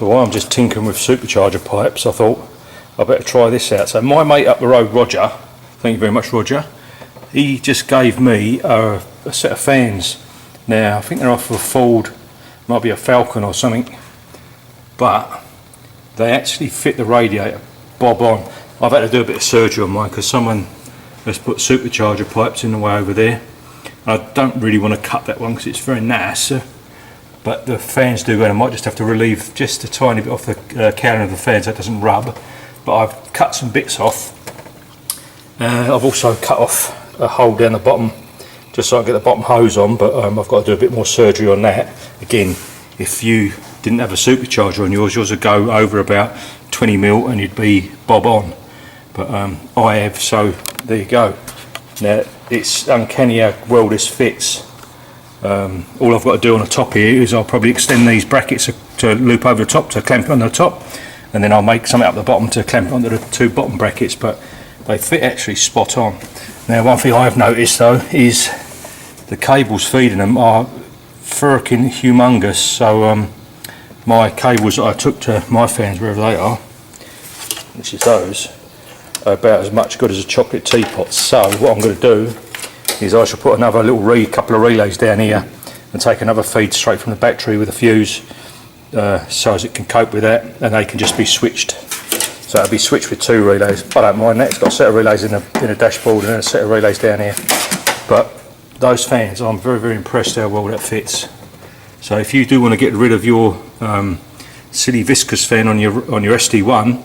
So while I'm just tinkering with supercharger pipes, I thought I better try this out. So my mate up the road, Roger, thank you very much, Roger, he just gave me a set of fans. Now I think they're off of a Ford, might be a Falcon or something, but they actually fit the radiator bob on. I've had to do a bit of surgery on mine because someone has put supercharger pipes in the way over there. I don't really want to cut that one because it's very nice, but the fans do, and I might just have to relieve just a tiny bit off the cowling of the fans so it doesn't rub. But I've cut some bits off. I've also cut off a hole down the bottom just so I can get the bottom hose on, but I've got to do a bit more surgery on that. Again, if you didn't have a supercharger on yours would go over about 20 mil and you'd be bob on. But I have, so there you go. Now it's uncanny how well this fits. All I've got to do on the top here is I'll probably extend these brackets to loop over the top to clamp it on the top, and then I'll make something up the bottom to clamp it onto the two bottom brackets, but they fit actually spot on. Now one thing I've noticed though is the cables feeding them are freaking humongous, so my cables that I took to my fans, wherever they are, which is those, are about as much good as a chocolate teapot. So what I'm going to do is I shall put another little couple of relays down here and take another feed straight from the battery with a fuse, so as it can cope with that, and they can just be switched. So it'll be switched with two relays. I don't mind that. It's got a set of relays in the dashboard and then a set of relays down here. But those fans, I'm very, very impressed how well that fits. So if you do want to get rid of your silly viscous fan on your SD1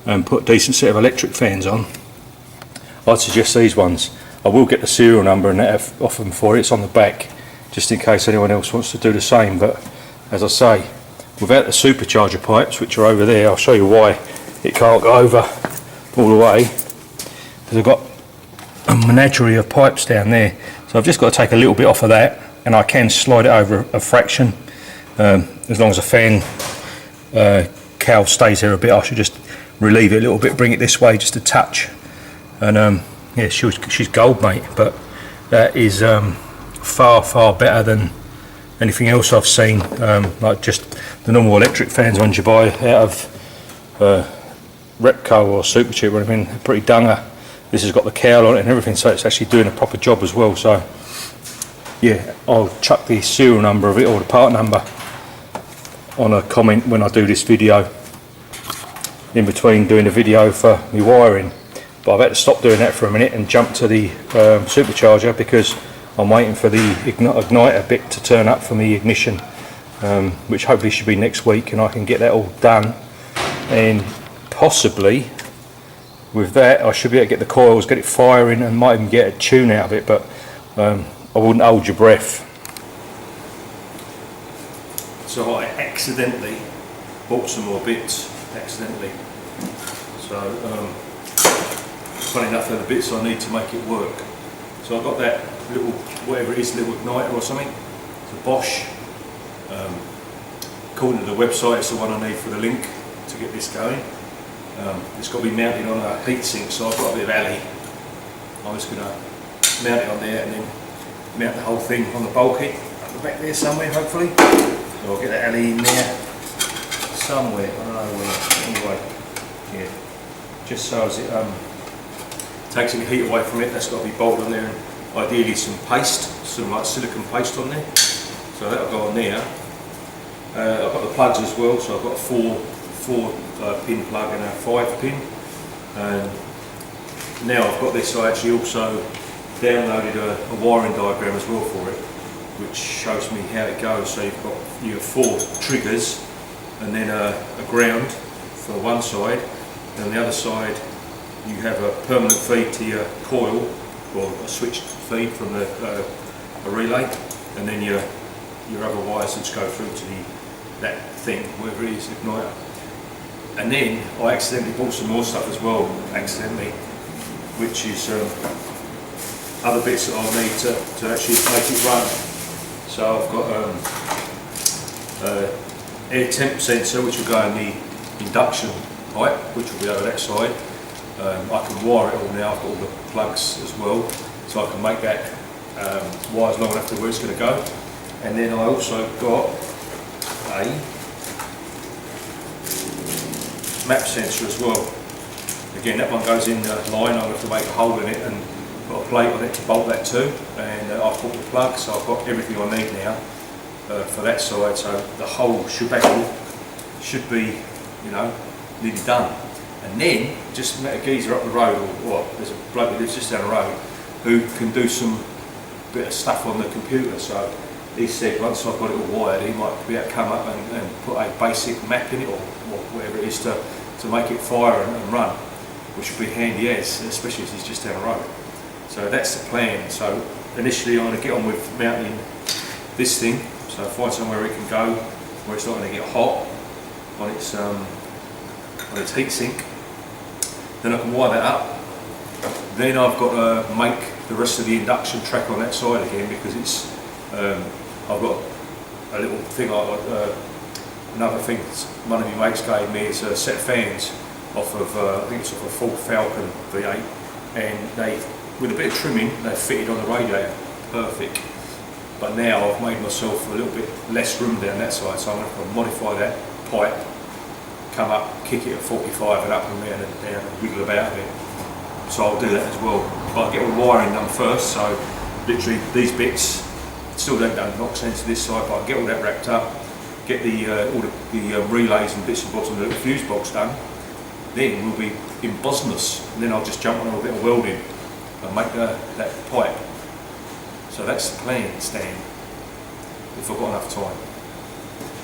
and put a decent set of electric fans on, I'd suggest these ones. I will get the serial number and that off them for it. It's on the back, just in case anyone else wants to do the same. But as I say, without the supercharger pipes, which are over there, I'll show you why it can't go over all the way, because I've got a menagerie of pipes down there. So I've just got to take a little bit off of that, and I can slide it over a fraction. As long as the fan cowl stays there a bit, I should just relieve it a little bit, bring it this way just a touch, and yeah, she's gold, mate. But that is far, far better than anything else I've seen, like just the normal electric fans ones you buy out of Repco or Supercheap or anything. They're pretty dunger. This has got the cowl on it and everything, so it's actually doing a proper job as well. So yeah, I'll chuck the serial number of it or the part number on a comment when I do this video, in between doing the video for my wiring. But I've had to stop doing that for a minute and jump to the supercharger because I'm waiting for the igniter bit to turn up for the ignition, which hopefully should be next week, and I can get that all done. And possibly with that I should be able to get the coils, get it firing, and might even get a tune out of it, but I wouldn't hold your breath. So I accidentally bought some more bits, accidentally. So funny enough, they're the bits I need to make it work. So I've got that little, whatever it is, little igniter or something. It's a Bosch. According to the website, it's the one I need for the Link to get this going. It's got to be mounted on a heatsink, so I've got a bit of alley. I'm just going to mount it on there and then mount the whole thing on the bulkhead up the back there somewhere, hopefully. So I'll get the alley in there somewhere, I don't know where. Anyway, yeah, just so as it takes any heat away from it, that's got to be bolted on there, and ideally some paste, some like silicone paste on there. So that'll go on there. I've got the plugs as well, so I've got a four pin plug and a 5 pin. And now I've got this, I actually also downloaded a wiring diagram as well for it, which shows me how it goes. So you have 4 triggers and then a ground for one side, and on the other side you have a permanent feed to your coil, or a switched feed from the a relay, and then your other wires that go through to that thing, whatever it is, igniter. And then I accidentally bought some more stuff as well, accidentally, which is other bits that I'll need to actually make it run. So I've got air temp sensor, which will go in the induction pipe, which will be over that side. I can wire it all now, I've got all the plugs as well, so I can make that wires long enough to where it's going to go. And then I also got a map sensor as well. Again, that one goes in the line. I'll have to make a hole in it and put a plate on it to bolt that to, and I've bought the plug, so I've got everything I need now for that side. So the whole shebang should be, you know, nearly done. And then just met a geezer up the road, or there's a bloke that lives just down the road who can do some bit of stuff on the computer. So he said once I've got it all wired, he might be able to come up and put a basic map in it, or whatever it is, to make it fire and run, which would be handy as, especially as he's just down the road. So that's the plan. So initially I'm going to get on with mounting this thing, so find somewhere it can go where it's not going to get hot on its heat sink. Then I can wire that up. Then I've got to make the rest of the induction track on that side again, because it's I've got a little thing, another thing one of my mates gave me is a set of fans off of, I think it's off a Ford Falcon V8, and they, with a bit of trimming, they fitted on the radiator, perfect. But now I've made myself a little bit less room down that side, so I'm going to modify that pipe, come up, kick it at 45 and up and down and wiggle about a bit. So I'll do that as well. But I'll get all the wiring done first, so literally these bits still don't knock sense to this side, but I'll get all that wrapped up, get all the relays and bits and bobs and the little fuse box done. Then we'll be in business, and then I'll just jump on a little bit of welding and make that pipe. So that's the plan, Stan, if I've got enough time.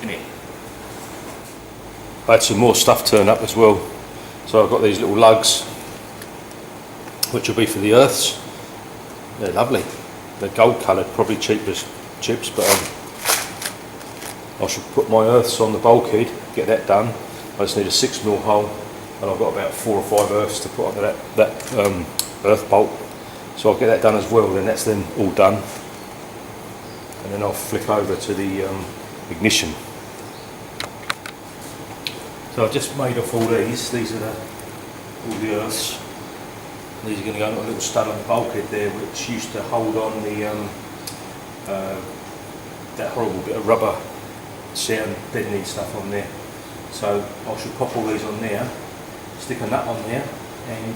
Innit? I had some more stuff turn up as well. So I've got these little lugs, which will be for the earths. They're lovely. They're gold coloured, probably cheap as chips, but I should put my earths on the bulkhead, get that done. I just need a 6mm hole, and I've got about 4 or 5 earths to put onto that earth bolt. So I'll get that done as well, then that's then all done. And then I'll flick over to the ignition. So I've just made off all these are all the earths. These are going to go on a little stud on the bulkhead there, which used to hold on the that horrible bit of rubber sound deadening stuff on there. So I should pop all these on there, stick a nut on there, and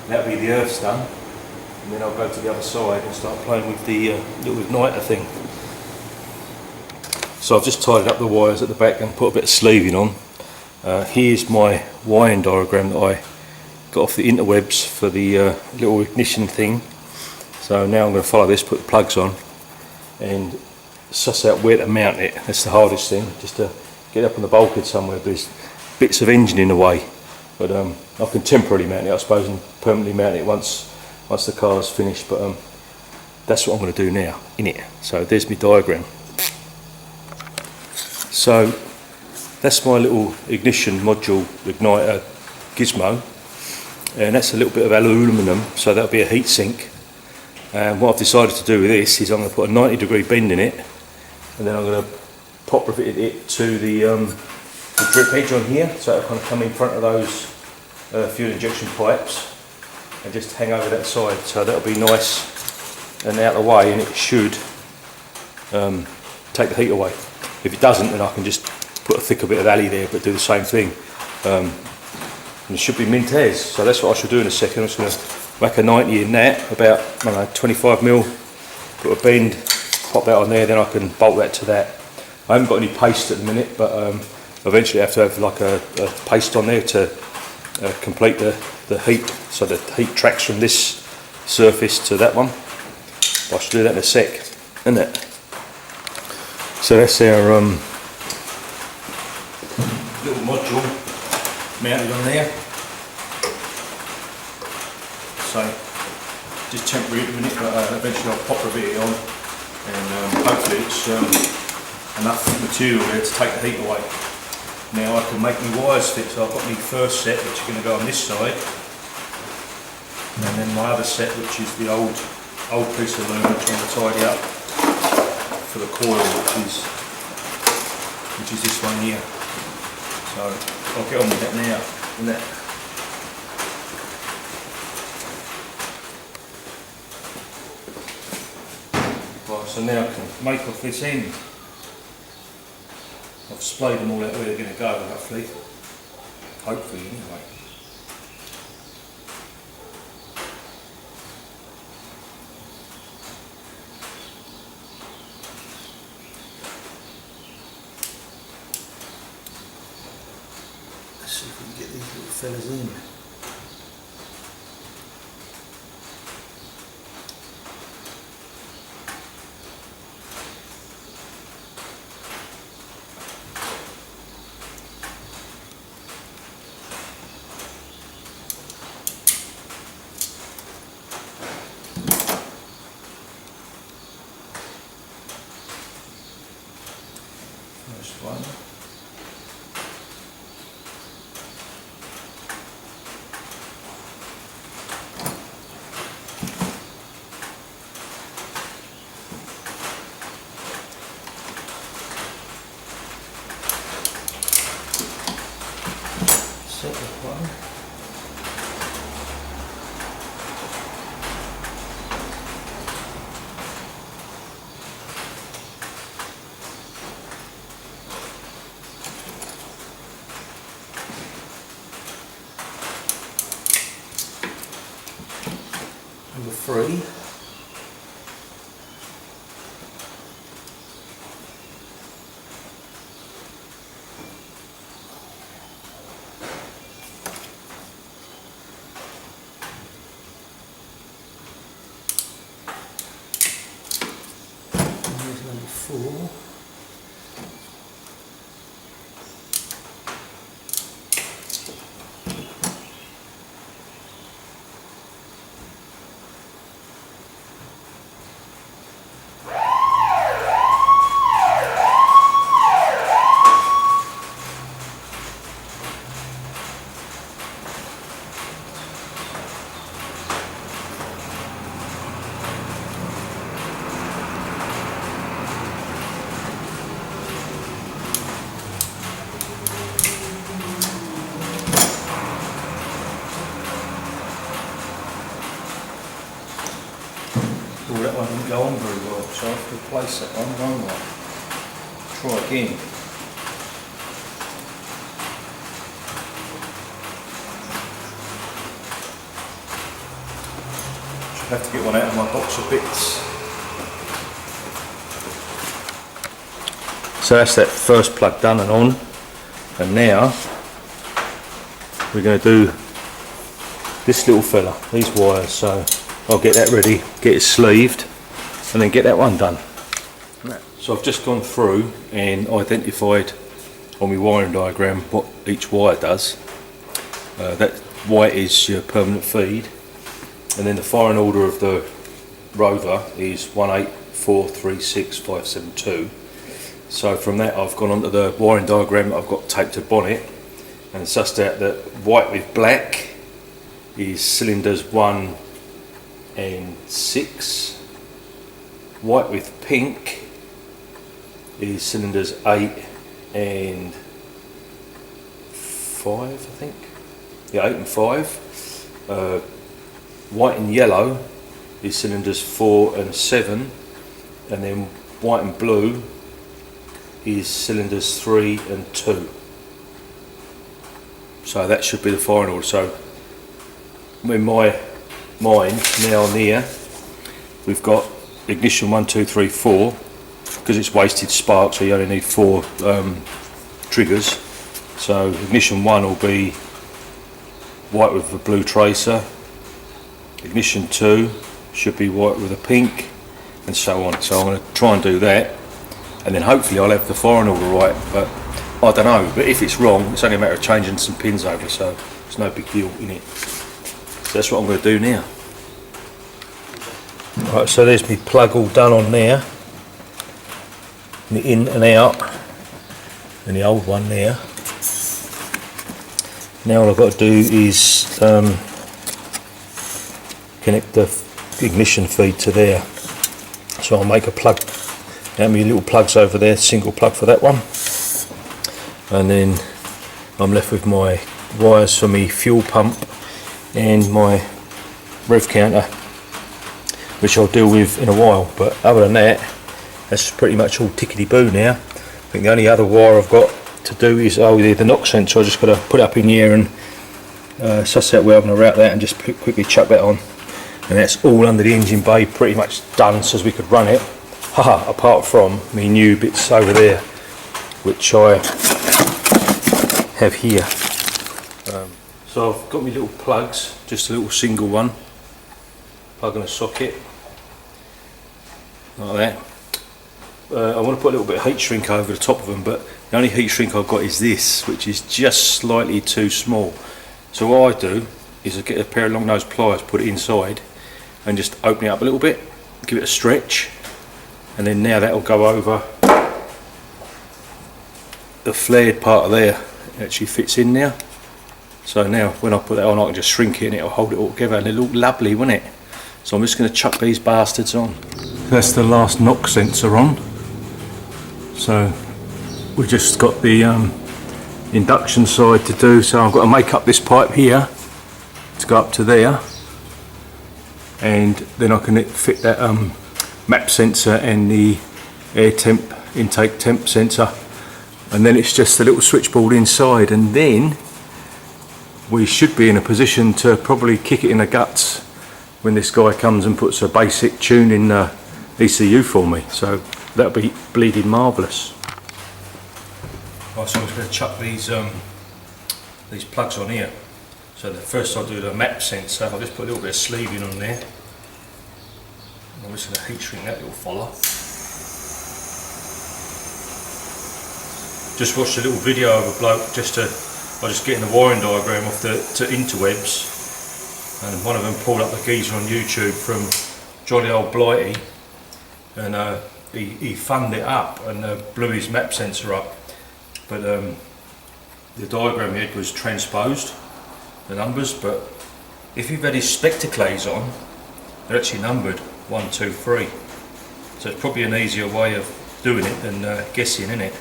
that'll be the earths done. And then I'll go to the other side and start playing with the little igniter thing. So I've just tidied up the wires at the back and put a bit of sleeving on. Here's my wiring diagram that I got off the interwebs for the little ignition thing. So now I'm going to follow this, put the plugs on and suss out where to mount it. That's the hardest thing, just to get up on the bulkhead somewhere. There's bits of engine in the way, but I can temporarily mount it, I suppose, and permanently mount it once the car's finished. But that's what I'm going to do now, innit? So there's my diagram. So that's my little ignition module igniter gizmo, and that's a little bit of aluminium, so that'll be a heat sink. And what I've decided to do with this is I'm going to put a 90-degree bend in it, and then I'm going to pop rivet it to the drip edge on here, so it'll kind of come in front of those fuel injection pipes and just hang over that side. So that'll be nice and out of the way, and it should take the heat away. If it doesn't, then I can just put a thicker bit of alley there, but do the same thing. And it should be mint as. So that's what I should do in a second. I'm just going to whack a 90 in that, about, I don't know, 25mm, put a bend, pop that on there, then I can bolt that to that. I haven't got any paste at the minute, but eventually I have to have like a paste on there to complete the heat, so the heat tracks from this surface to that one. I should do that in a sec, isn't it? So that's our little module mounted on there. So just temporary at the minute, but eventually I'll pop rivet it on, and hopefully it's enough material there to take the heat away. Now I can make my wires fit, so I've got my first set which is going to go on this side, and then my other set, which is the old piece of aluminum which I'm going to tidy up for the coil, which is this one here. So I'll get on with that now. And that. Right, so now I can make off this end. I've splayed them all out where they're going to go, roughly. Hopefully anyway. Let's see if we can get these little fellas in. First one. Second one. Number 3. And here's number 4. Well, that one didn't go on very well, so I have to replace that one, won't I? Try again. Should have to get one out of my box of bits. So that's that first plug done and on, and now we're going to do this little fella, these wires. So I'll get that ready, get it sleeved, and then get that one done. So I've just gone through and identified on my wiring diagram what each wire does. That white is your permanent feed, and then the firing order of the Rover is 18436 So from that I've gone onto the wiring diagram that I've got taped to bonnet and sussed out that white with black is cylinders 1 and 6, white with pink is cylinders 8 and 5, I think. Yeah, 8 and 5. White and yellow is cylinders 4 and 7, and then white and blue is cylinders 3 and 2. So that should be the firing order. So when mine now on here, we've got ignition 1, 2, 3, 4, because it's wasted spark, so you only need 4 triggers. So ignition 1 will be white with a blue tracer, ignition 2 should be white with a pink, and so on. So I'm going to try and do that, and then hopefully I'll have the firing order right, but I don't know. But if it's wrong, it's only a matter of changing some pins over, so it's no big deal in it. So that's what I'm going to do now. Right, so there's my plug all done on there, the in and out, and the old one there. Now all I've got to do is connect the ignition feed to there. So I'll make a plug, how many little plugs over there, single plug for that one, and then I'm left with my wires for my fuel pump and my rev counter, which I'll deal with in a while. But other than that, that's pretty much all tickety boo now. I think the only other wire I've got to do is, the knock sensor, I just got to put it up in here and suss out where I'm going to route that and just quickly chuck that on. And that's all under the engine bay, pretty much done so as we could run it. Haha, apart from me new bits over there, which I have here. So I've got my little plugs, just a little single one, plug in a socket, like that. I want to put a little bit of heat shrink over the top of them, but the only heat shrink I've got is this, which is just slightly too small. So what I do is I get a pair of long nose pliers, put it inside, and just open it up a little bit, give it a stretch, and then now that'll go over the flared part of there. It actually fits in now. So now when I put that on, I can just shrink it and it'll hold it all together, and it'll look lovely, won't it? So I'm just going to chuck these bastards on. That's the last knock sensor on. So we've just got the induction side to do, so I've got to make up this pipe here to go up to there, and then I can fit that map sensor and the air temp intake temp sensor, and then it's just a little switchboard inside, and then we should be in a position to probably kick it in the guts when this guy comes and puts a basic tune in ECU for me. So that'll be bleeding marvellous. Right, so I'm just going to chuck these plugs on here. So the first I'll do the map sensor. I'll just put a little bit of sleeving on there. I'm just going to heat shrink that little follow. Just watched a little video of a bloke by just getting the wiring diagram off the interwebs, and one of them pulled up the geezer on YouTube from jolly old Blighty, and he funned it up and blew his map sensor up, but the diagram head was transposed, the numbers, but if you've had his spectacles on, they're actually numbered 1, 2, 3, so it's probably an easier way of doing it than guessing, innit?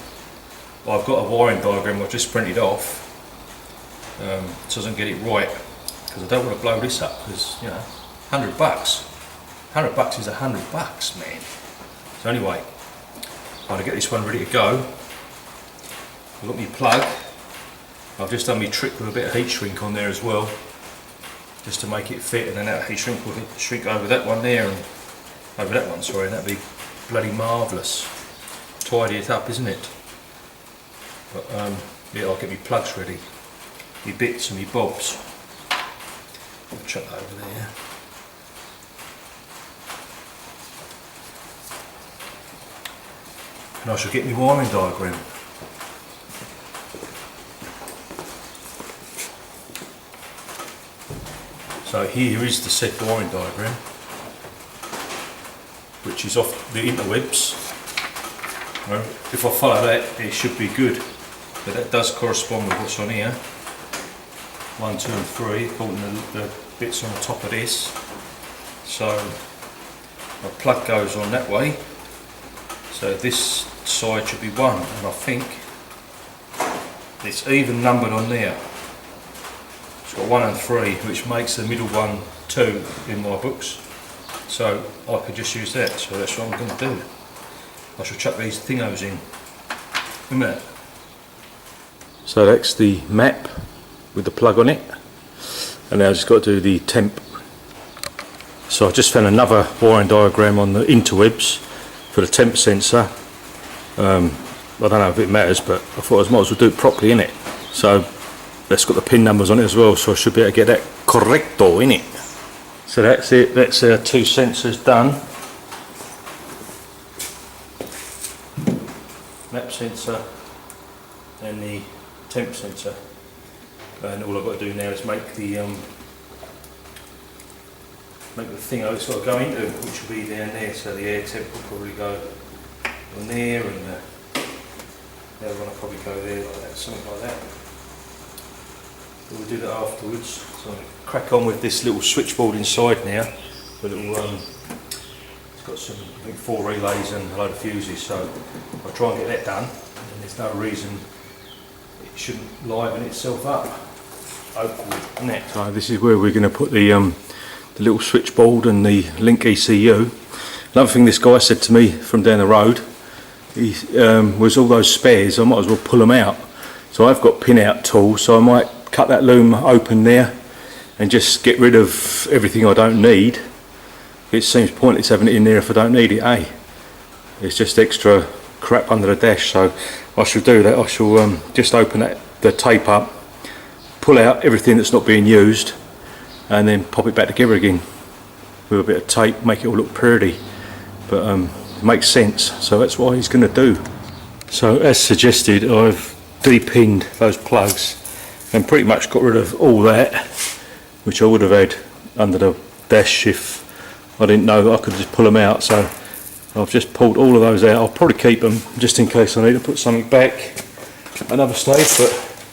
Well, I've got a wiring diagram I've just printed off, so I don't get it right, because I don't want to blow this up, because, you know, $100 $100 is $100, man. So anyway, I'm going to get this one ready to go. I've got my plug. I've just done my trick with a bit of heat shrink on there as well, just to make it fit, and then that heat shrink will shrink over that one there and over that one, sorry, and that'd be bloody marvellous. Tidy it up, isn't it? But yeah, I'll get my plugs ready, my bits and my bobs. I'll chuck that over there. And I shall get my wiring diagram. So here is the said wiring diagram, which is off the interwebs. Well, if I follow that, it should be good. But that does correspond with what's on here. 1, 2 and 3, according to the bits on the top of this. So my plug goes on that way. So this side should be 1, and I think it's even numbered on there. It's got 1 and 3, which makes the middle one 2 in my books. So I could just use that, so that's what I'm going to do. I shall chuck these thingos in a minute. So that's the map with the plug on it, and now I've just got to do the temp. So I've just found another wiring diagram on the interwebs for the temp sensor. I don't know if it matters, but I thought I might as well do it properly, innit? So that's got the pin numbers on it as well, so I should be able to get that correcto, innit? So that's it, that's our 2 sensors done. Map sensor and the temp sensor, and all I've got to do now is make the thing it's got to go into, which will be down there. So the air temp will probably go on there, and the other one will probably go there, like that, something like that. But we'll do that afterwards. So I'm going to crack on with this little switchboard inside now. The little it's got some, I think, 4 relays and a load of fuses. So I'll try and get that done, and there's no reason it shouldn't liven itself up. Hopefully, isn't it? So this is where we're going to put the little switchboard and the Link ECU. Another thing this guy said to me from down the road, he was all those spares, I might as well pull them out So I've got pin out tools, so I might cut that loom open there and just get rid of everything I don't need. It seems pointless having it in there if I don't need it, eh? It's just extra crap under the dash, so I shall do that. I shall just open the tape up, pull out everything that's not being used, and then pop it back together again with a bit of tape, make it all look pretty. But it makes sense, so that's what he's going to do. So as suggested, I've de-pinned those plugs and pretty much got rid of all that, which I would have had under the dash if I didn't know that I could just pull them out. So I've just pulled all of those out. I'll probably keep them just in case I need to put something back another stage, but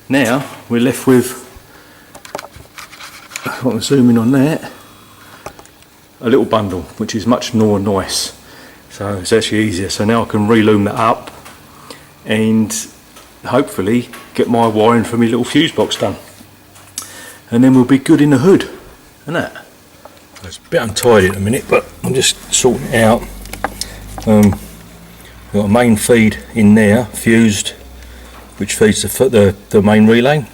now we're left with, if I can zoom in on that, a little bundle which is much more nice, so it's actually easier. So now I can reloom that up and hopefully get my wiring for my little fuse box done, and then we'll be good in the hood, isn't that? It's a bit untidy at the minute, but I'm just sorting it out. We've got a main feed in there, fused, which feeds the main relay.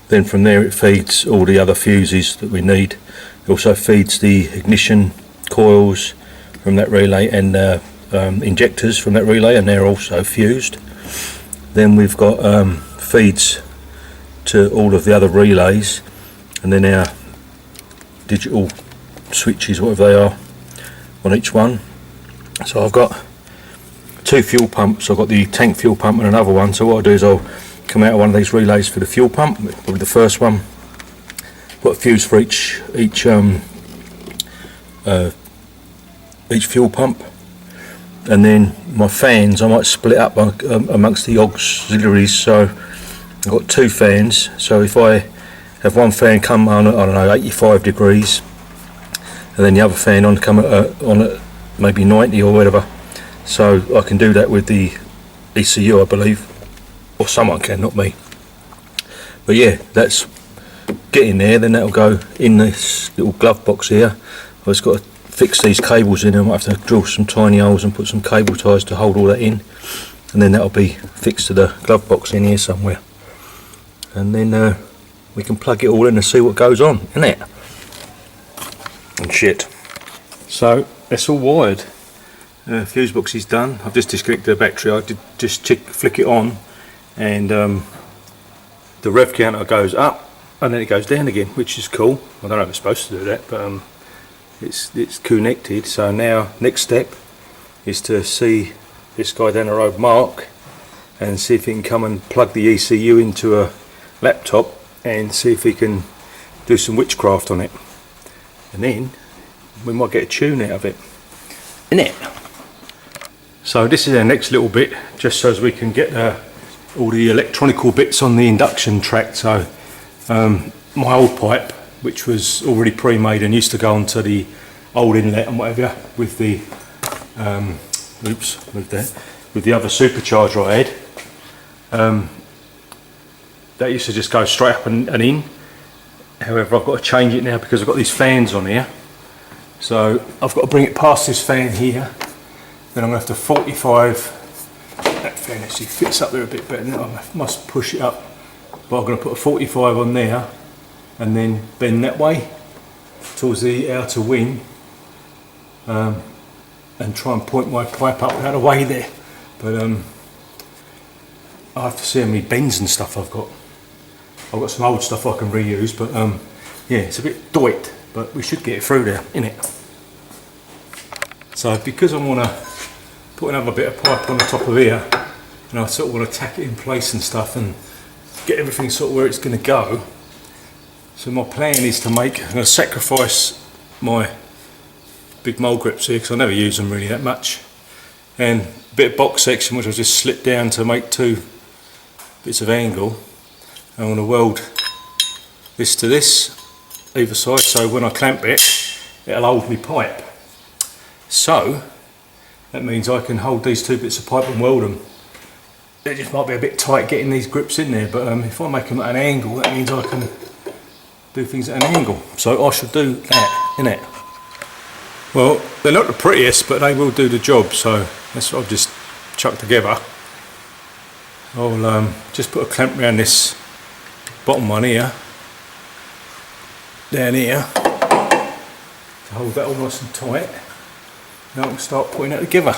Then from there it feeds all the other fuses that we need. It also feeds the ignition coils from that relay and injectors from that relay, and they're also fused. Then we've got feeds to all of the other relays, and then our digital switches, whatever they are, on each one. So I've got 2 fuel pumps. I've got the tank fuel pump and another one. So what I'll do is I'll come out of one of these relays for the fuel pump, probably the first one, put a fuse for each fuel pump, and then my fans I might split up amongst the auxiliaries. So I've got 2 fans, so if I have one fan come on at, I don't know, 85 degrees, and then the other fan on come at maybe 90 or whatever, so I can do that with the ECU, I believe, or someone can, not me. But yeah, that's getting there. Then that'll go in this little glove box here. I've just got to fix these cables in. I might have to drill some tiny holes and put some cable ties to hold all that in, and then that'll be fixed to the glove box in here somewhere, and then we can plug it all in and see what goes on, innit? And shit. So that's all wired. Fuse box is done. I've just disconnected the battery. I did just flick it on, and the rev counter goes up and then it goes down again, which is cool. I don't know if it's supposed to do that, but it's connected. So now next step is to see this guy down the road, Mark, and see if he can come and plug the ECU into a laptop and see if he can do some witchcraft on it, and then we might get a tune out of it, innit? So this is our next little bit, just so as we can get all the electronical bits on the induction track. So my old pipe, which was already pre-made and used to go onto the old inlet and whatever with the with the other supercharger I had, that used to just go straight up and in. However, I've got to change it now because I've got these fans on here, so I've got to bring it past this fan here. Then I'm going to have to 45, that fan actually fits up there a bit better now, I must push it up, but I'm going to put a 45 on there and then bend that way towards the outer wing, and try and point my pipe up out of the way there. But I have to see how many bends and stuff I've got. I've got some old stuff I can reuse, but yeah, it's a bit doit, but we should get it through there, innit? So because I want to put another bit of pipe on the top of here, and I sort of want to tack it in place and stuff and get everything sort of where it's going to go. So my plan is to I'm going to sacrifice my big mole grips here because I never use them really that much, and a bit of box section which I'll just slip down to make 2 bits of angle. I want to weld this to this either side, so when I clamp it, it'll hold me pipe. So that means I can hold these 2 bits of pipe and weld them. It just might be a bit tight getting these grips in there, but if I make them at an angle, that means I can do things at an angle. So I should do that, innit? Well, they're not the prettiest, but they will do the job, so that's what I've just chucked together. I'll just put a clamp around this bottom one here, down here, to hold that all nice and tight. Now I can start putting it together.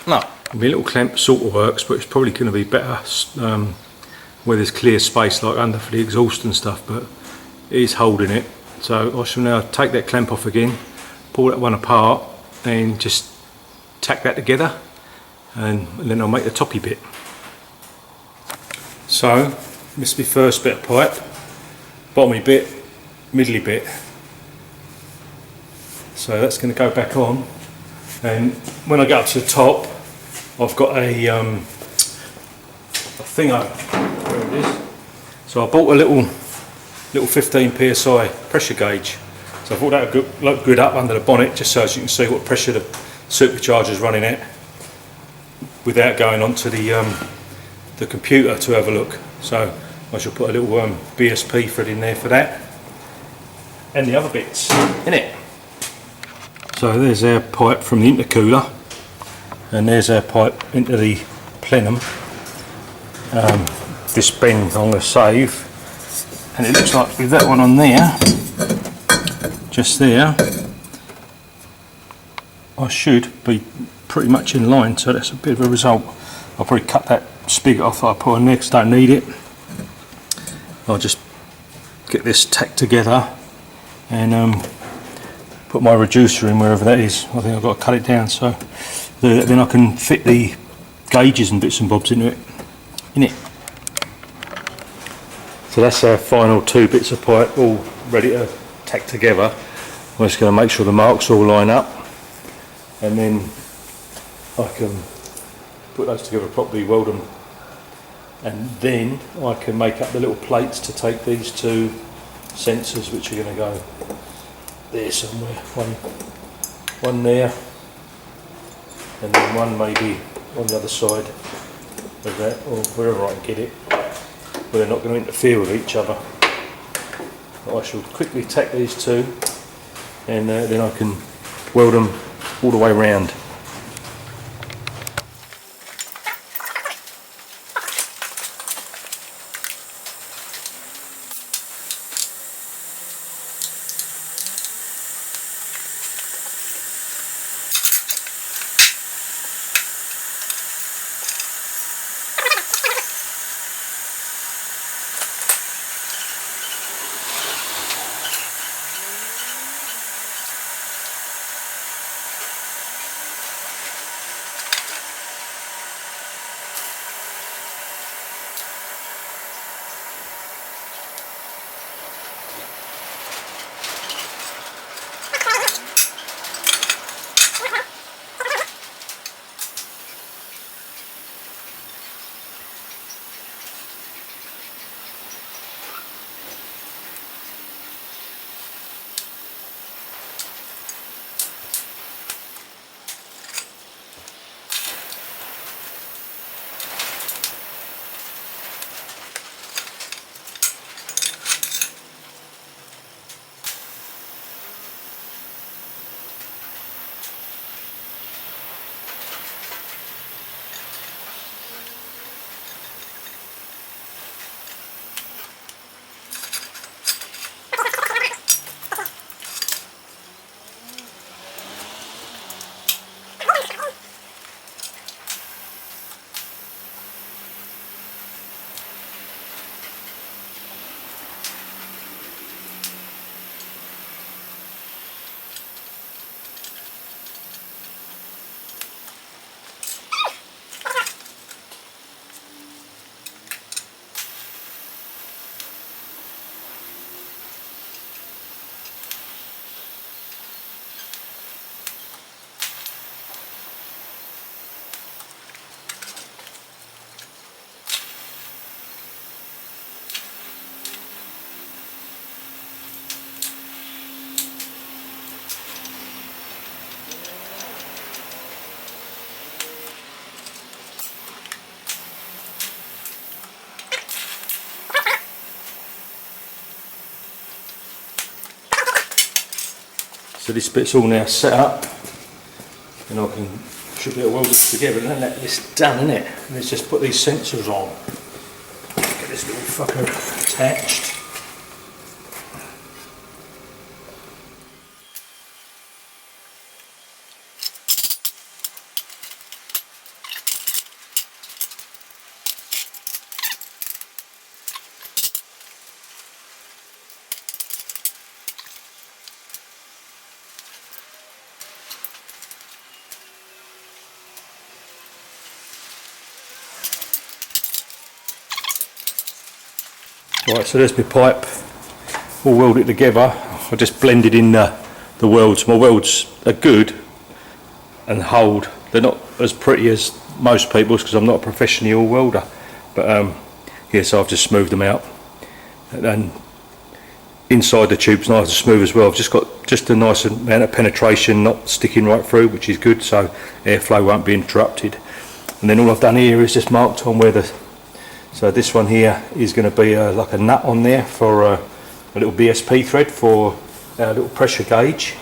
No, my little clamp sort of works, but it's probably going to be better where there's clear space, like under for the exhaust and stuff, but it is holding it. So I shall now take that clamp off again, pull that one apart and just tack that together, and then I'll make the toppy bit. So this is the first bit of pipe, bottomy bit, middly bit. So that's going to go back on, and when I get up to the top I've got a thing over, where it is. So I bought a little 15 psi pressure gauge. So I thought that would look good up under the bonnet, just so as you can see what pressure the supercharger is running at without going onto the computer to have a look. So I shall put a little BSP thread in there for that, and the other bits in it. So there's our pipe from the intercooler, and there's our pipe into the plenum. This bend I'm going to save, and it looks like with that one on there, just there, I should be pretty much in line, so that's a bit of a result. I'll probably cut that spigot off that I put on there because I don't need it. I'll just get this tacked together and put my reducer in wherever that is. I think I've got to cut it down, so then I can fit the gauges and bits and bobs into it. So that's our final 2 bits of pipe all ready to tack together. I'm just going to make sure the marks all line up, and then I can put those together properly, weld them, and then I can make up the little plates to take these 2 sensors, which are going to go there somewhere. One there, and then one maybe on the other side of that, or wherever I can get it, but they're not going to interfere with each other. But I shall quickly tack these 2, and then I can weld them all the way round. So this bit's all now set up, and I can should be able to weld it together, and then that's done, isn't it? And let's just put these sensors on. Get this little fucker attached. Right, so there's my pipe, all welded together. I just blended in the welds. My welds are good and hold. They're not as pretty as most people's because I'm not a professional welder. But yeah, so I've just smoothed them out. And inside the tube's nice and smooth as well. I've just got just a nice amount of penetration, not sticking right through, which is good, so airflow won't be interrupted. And then all I've done here is just marked on where the, so this one here is going to be like a nut on there for a little BSP thread for our little pressure gauge,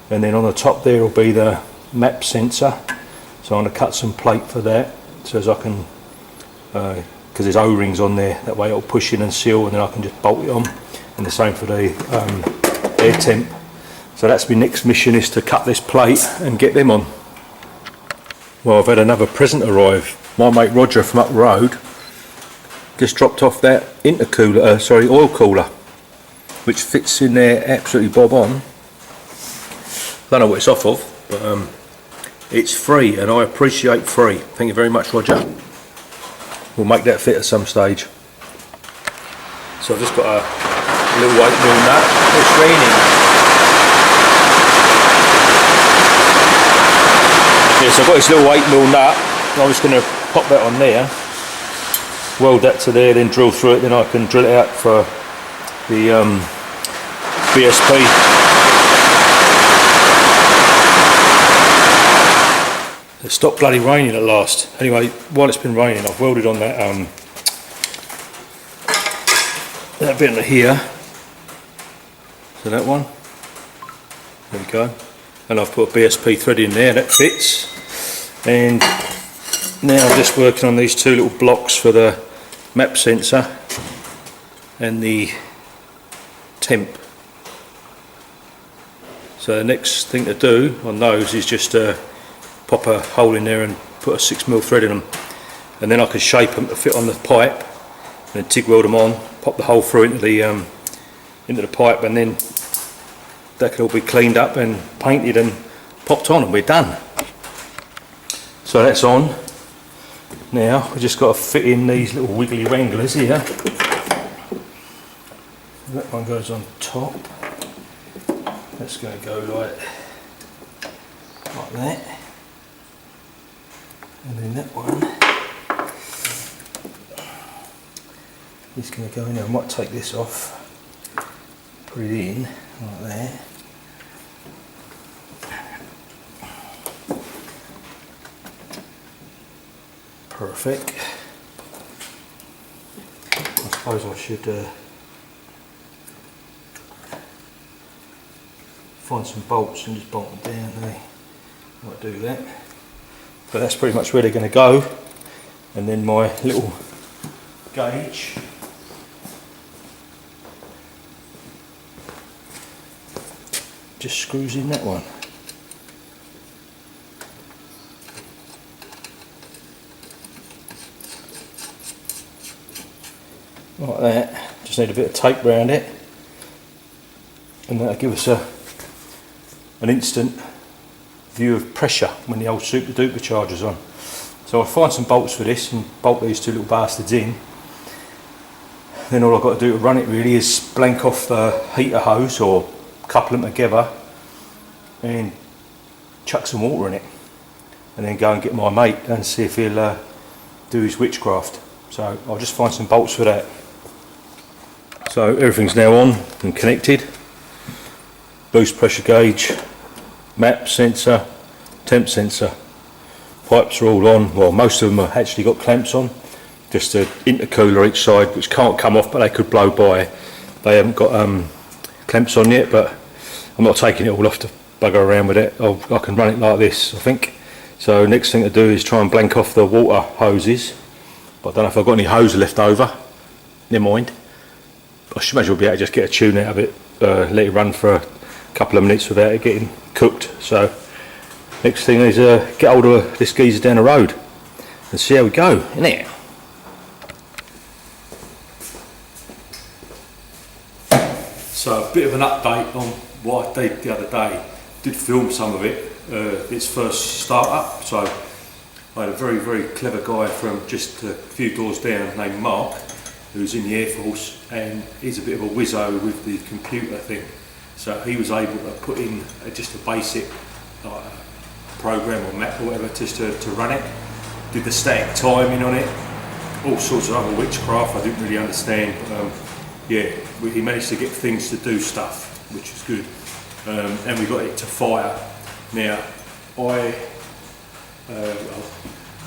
and then on the top there will be the map sensor. So I'm going to cut some plate for that, so as I can, because there's O-rings on there, that way it'll push in and seal, and then I can just bolt it on. And the same for the air temp. So that's my next mission, is to cut this plate and get them on. Well, I've had another present arrive. My mate Roger from up the road just dropped off that intercooler, oil cooler, which fits in there absolutely bob on. Don't know what it's off of, but it's free, and I appreciate free. Thank you very much, Roger. We'll make that fit at some stage. So I've just got a little 8mm nut. It's raining. Yeah, so I've got this little 8mm nut. I'm just going to pop that on there, weld that to there, then drill through it, then I can drill it out for the BSP. It stopped bloody raining at last. Anyway, while it's been raining, I've welded on that that bit in here. So that one, there we go. And I've put a BSP thread in there, that fits. And now I'm just working on these two little blocks for the map sensor and the temp. So the next thing to do on those is just pop a hole in there and put a 6mm thread in them, and then I can shape them to fit on the pipe, and then TIG weld them on, pop the hole through into the pipe, and then that can all be cleaned up and painted and popped on, and we're done. So that's on. Now we just got to fit in these little wiggly wanglers here. That one goes on top. That's going to go like that. And then that one is going to go in there. I might take this off, put it in like that. Perfect. I suppose I should find some bolts and just bolt them down there. Might do that. But that's pretty much where they're going to go. And then my little gauge just screws in that one. Like that. Just need a bit of tape around it, and that'll give us an instant view of pressure when the old supercharger's on. So I'll find some bolts for this and bolt these two little bastards in. Then all I've got to do to run it really is blank off the heater hose or couple them together and chuck some water in it, and then go and get my mate and see if he'll do his witchcraft. So I'll just find some bolts for that. So everything's now on and connected. Boost pressure gauge, map sensor, temp sensor. Pipes are all on. Well, most of them have actually got clamps on. Just an intercooler each side, which can't come off, but they could blow by. They haven't got clamps on yet, but I'm not taking it all off to bugger around with it. I can run it like this, I think. So next thing to do is try and blank off the water hoses, but I don't know if I've got any hose left over. Never mind. I should imagine we'll be able to just get a tune out of it, let it run for a couple of minutes without it getting cooked. So next thing is get hold of this geezer down the road and see how we go, innit? So a bit of an update on what I did the other day. Did film some of it, its first start up. So I had a very, very clever guy from just a few doors down named Mark, who's in the Air Force, and he's a bit of a whizzo with the computer thing. So he was able to put in just a basic program or map or whatever just to run it. Did the static timing on it, all sorts of other witchcraft I didn't really understand. Yeah, he managed to get things to do stuff, which is good. And we got it to fire. Now,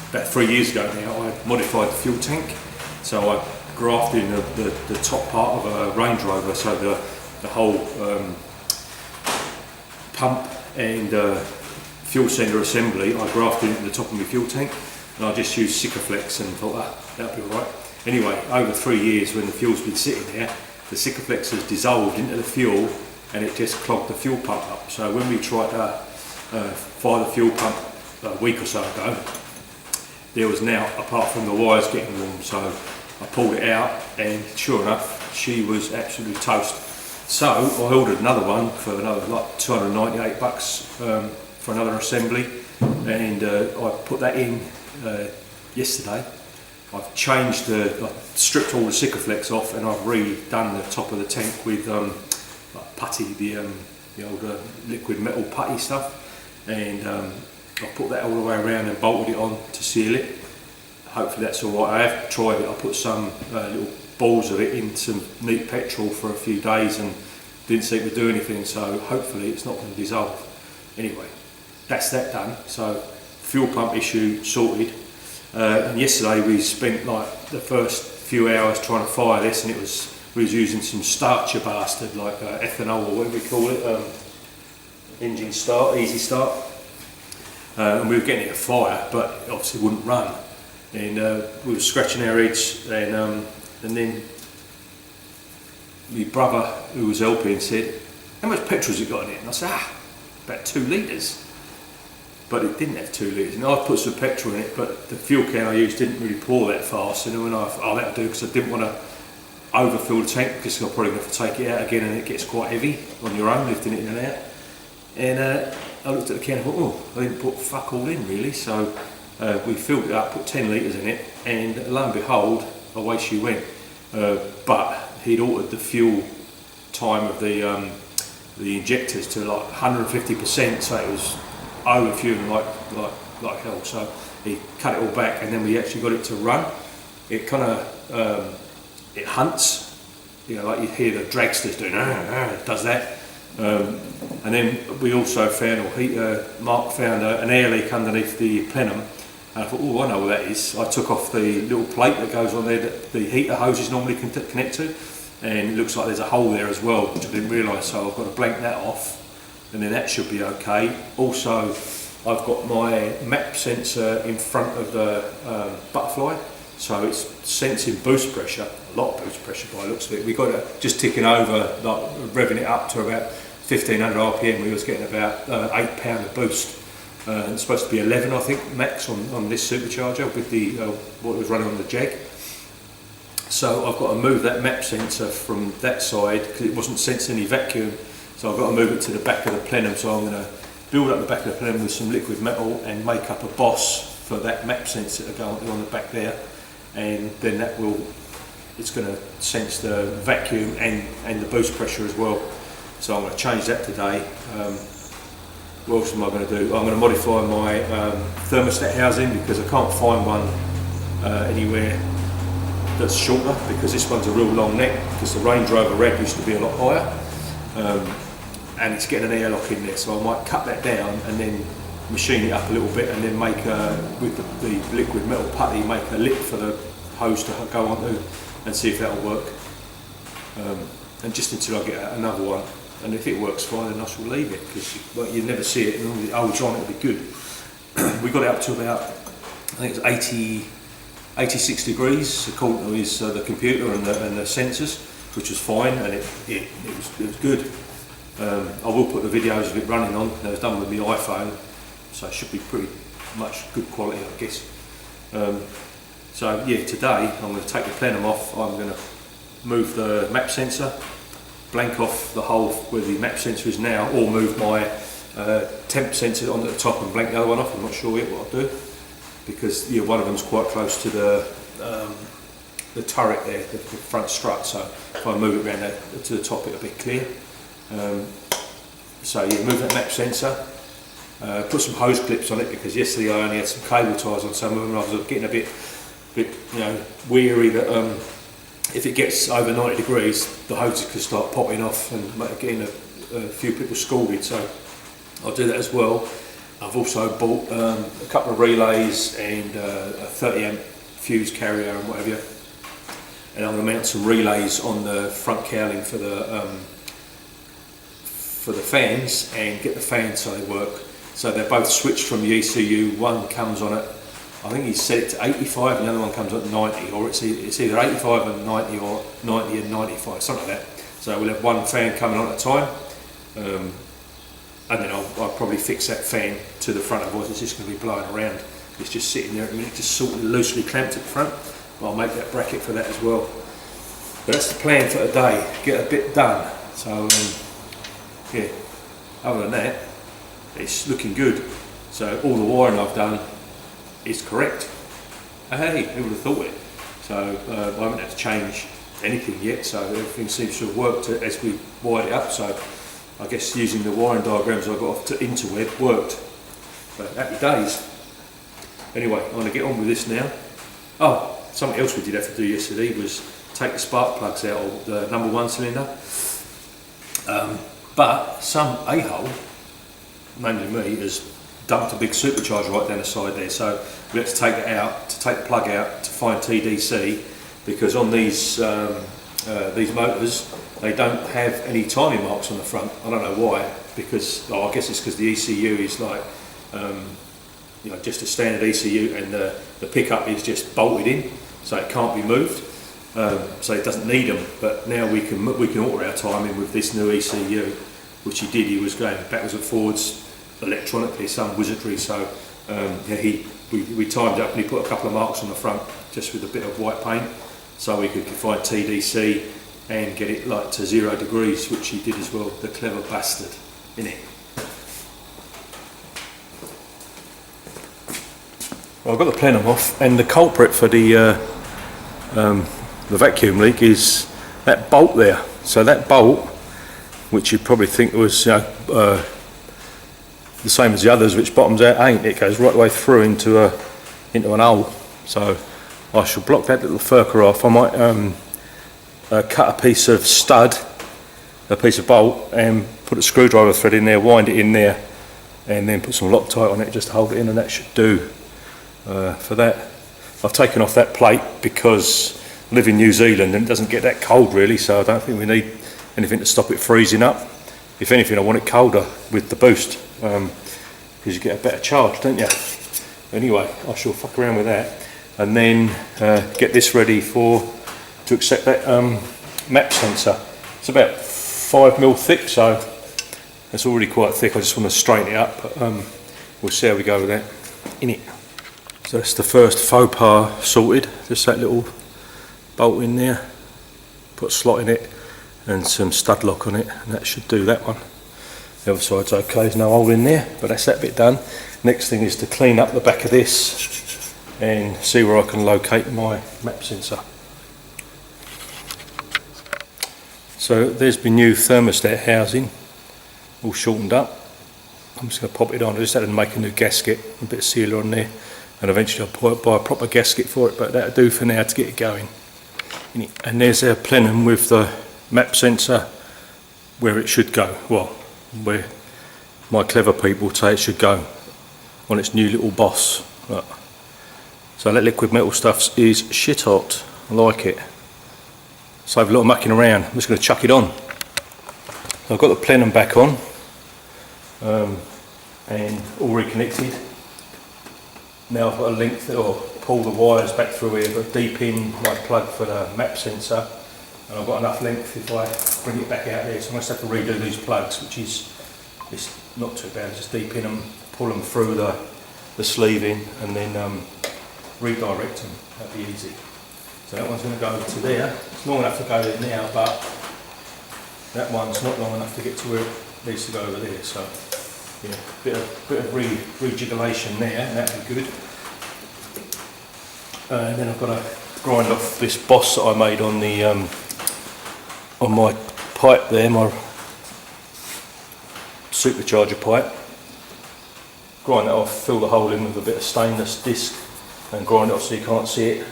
about 3 years ago now, I modified the fuel tank. So I grafted in the top part of a Range Rover, so the whole pump and fuel sender assembly, I grafted into the top of my fuel tank, and I just used Sikaflex and thought, that'll be alright. Anyway, over 3 years when the fuel's been sitting there, the Sikaflex has dissolved into the fuel and it just clogged the fuel pump up. So when we tried to fire the fuel pump a week or so ago, there was now, apart from the wires getting warm, so I pulled it out and sure enough, she was absolutely toast. So I ordered another one for another like $298 for another assembly, and I put that in yesterday. I've changed I've stripped all the Sikaflex off and I've redone the top of the tank with like putty, the old liquid metal putty stuff, and I put that all the way around and bolted it on to seal it. Hopefully that's alright. I have tried it, I put some little balls of it in some neat petrol for a few days and didn't seem to do anything, so hopefully it's not going to dissolve. Anyway, that's that done. So fuel pump issue sorted. And yesterday we spent like the first few hours trying to fire this, and we was using some starcher bastard like ethanol or whatever we call it, engine start, easy start, and we were getting it to fire, but it obviously wouldn't run, and we were scratching our heads, and then my brother who was helping said, "How much petrol has it got in it?" And I said, about 2 litres. But it didn't have 2 litres, and I put some petrol in it, but the fuel can I used didn't really pour that fast, and then when I thought, that'll do, because I didn't want to overfill the tank, because I'll probably have to take it out again and it gets quite heavy on your own, lifting it in and out. And I looked at the can and thought, I didn't put fuck all in really, so we filled it up, put 10 litres in it, and lo and behold, away she went. But he'd altered the fuel time of the injectors to like 150%, so it was overfueling like hell. So he cut it all back, and then we actually got it to run. It kind of it hunts, like you hear the dragsters doing, it does that. And then we also found, Mark found an air leak underneath the plenum, and I thought, I know what that is. I took off the little plate that goes on there that the heater hoses normally connect to, and it looks like there's a hole there as well, which I didn't realise, so I've got to blank that off, and then that should be okay. Also, I've got my map sensor in front of the butterfly, so it's sensing boost pressure, a lot of boost pressure by the looks of it. We got it just ticking over, like revving it up to about 1500 RPM. We was getting about £8 of boost. It's supposed to be 11, I think, max on this supercharger with the what was running on the Jag. So I've got to move that map sensor from that side because it wasn't sensing any vacuum. So I've got to move it to the back of the plenum. So I'm going to build up the back of the plenum with some liquid metal and make up a boss for that map sensor to go on the back there, and then it's going to sense the vacuum and the boost pressure as well. So I'm going to change that today. What else am I going to do? I'm going to modify my thermostat housing because I can't find one anywhere that's shorter, because this one's a real long neck, because the Range Rover Red used to be a lot higher, and it's getting an airlock in there, so I might cut that down and then machine it up a little bit, and then make with the liquid metal putty, make a lip for the hose to go onto and see if that'll work, and just until I get another one. And if it works fine, then I shall leave it, because you never see it, and all the old on it'll be good. we got it up to about, I think it's 86 degrees according to his, the computer and the sensors, which was fine, and it was good. I will put the videos of it running on. It was done with my iPhone, so it should be pretty much good quality, I guess. So yeah, today I'm going to take the plenum off. I'm going to move the map sensor, blank off the hole where the map sensor is now, or move my temp sensor onto the top and blank the other one off. I'm not sure yet what I'll do, because yeah, one of them's quite close to the turret there, the front strut, so if I move it around to the top it'll be clear. So yeah, move that map sensor, put some hose clips on it, because yesterday I only had some cable ties on some of them, and I was getting a bit weary that if it gets over 90 degrees the hoses could start popping off and getting a few people scalded, so I'll do that as well. I've also bought a couple of relays and a 30 amp fuse carrier and whatever, and I'm going to mount some relays on the front cowling for the fans, and get the fans so they work. So they're both switched from the ECU. One comes on at, I think he set it to 85, and the other one comes at 90, or it's either 85 and 90 or 90 and 95, something like that. So we'll have one fan coming on at a time, and then I'll probably fix that fan to the front, otherwise it's just going to be blowing around. It's just sitting there at the minute, just sort of loosely clamped at the front. But I'll make that bracket for that as well. But that's the plan for today, get a bit done. So yeah, other than that, it's looking good. So all the wiring I've done is correct. Hey, who would have thought it? So I haven't had to change anything yet, so everything seems to have worked as we wired it up. So I guess using the wiring diagrams I got off to Interweb worked. But happy days. Anyway, I'm going to get on with this now. Oh, something else we did have to do yesterday was take the spark plugs out of the number 1 cylinder. But some a-hole, namely me, has dumped a big supercharger right down the side there, so we had to take it out, to take the plug out to find TDC, because on these motors they don't have any timing marks on the front. I don't know why, because I guess it's because the ECU is like just a standard ECU, and the pickup is just bolted in, so it can't be moved. So it doesn't need them, but now we can alter our timing with this new ECU, which he did. He was going backwards and forwards electronically, some wizardry. So we timed up, and he put a couple of marks on the front just with a bit of white paint, so we could find TDC and get it like to 0 degrees, which he did as well. The clever bastard, innit? Well, I've got the plenum off, and the culprit for the vacuum leak is that bolt there. So that bolt, which you probably think was the same as the others, which bottoms out, ain't. It goes right the way through into an hole. So I shall block that little furker off. I might cut a piece of stud, a piece of bolt, and put a screwdriver thread in there, wind it in there, and then put some Loctite on it just to hold it in, and that should do for that. I've taken off that plate because I live in New Zealand and it doesn't get that cold really, so I don't think we need anything to stop it freezing up. If anything, I want it colder with the boost, because you get a better charge, don't you? Anyway, I shall fuck around with that, and then get this ready to accept that map sensor. It's about 5mm thick, so it's already quite thick. I just want to straighten it up, but we'll see how we go with that in it. So that's the first faux pas sorted, just that little bolt in there, put a slot in it and some stud lock on it, and that should do that one. The other side's okay, there's no hole in there, but that's that bit done. Next thing is to clean up the back of this and see where I can locate my map sensor. So there's my new thermostat housing, all shortened up. I'm just going to pop it on. I just had to make a new gasket, a bit of sealer on there, and eventually I'll buy a proper gasket for it, but that'll do for now to get it going. And there's our plenum with the map sensor where it should go, well, where my clever people say it should go, on its new little boss. Right. So that liquid metal stuff is shit hot, I like it. Save a lot of mucking around. I'm just going to chuck it on. So I've got the plenum back on and all reconnected. Now I've got to link or pull the wires back through here, but deep in my plug for the map sensor, and I've got enough length if I bring it back out there, so I must have to redo these plugs, which is it's not too bad. Just deep in them, pull them through the sleeving, and then redirect them. That'd be easy. So that one's going to go to there. It's long enough to go there now, but that one's not long enough to get to where it needs to go over there. So yeah, bit of rejigulation there, and that'd be good. And then I've got to grind off this boss that I made on the on my pipe there, my supercharger pipe. Grind that off, fill the hole in with a bit of stainless disc, and grind it off so you can't see it.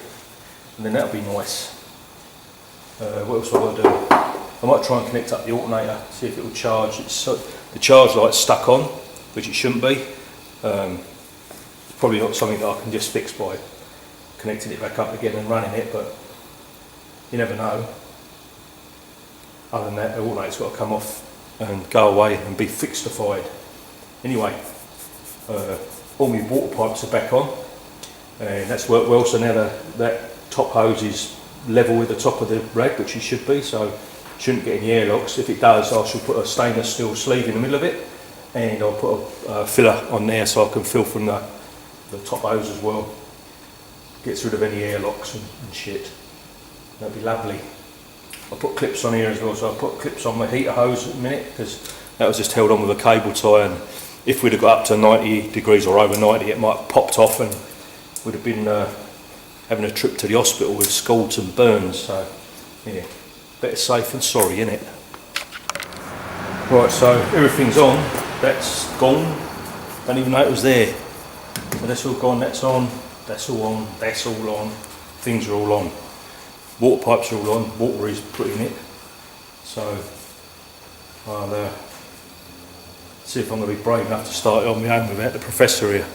And then that'll be nice. What else have I got to do? I might try and connect up the alternator, see if it will charge. The charge light's stuck on, which it shouldn't be. It's probably not something that I can just fix by connecting it back up again and running it, but you never know. Other than that, the alternator's got to come off and go away and be fixtified. Anyway, all my water pipes are back on, and that's worked well. So now that top hose is level with the top of the rag, which it should be, so shouldn't get any airlocks. If it does, I shall put a stainless steel sleeve in the middle of it, and I'll put a filler on there so I can fill from the top hose as well. Gets rid of any airlocks and shit. That'd be lovely. I'll put clips on here as well, so I'll put clips on my heater hose in a minute, because that was just held on with a cable tie, and if we'd have got up to 90 degrees or over 90, it might have popped off and would have been having a trip to the hospital with scalds and burns. So yeah, better safe than sorry, innit? Right, so everything's on. That's gone. Don't even know it was there. So that's all gone, that's on, that's all on, that's all on. Things are all on. Water pipes are all on, water is put in it. So I'll see if I'm going to be brave enough to start it on my own without the professor here.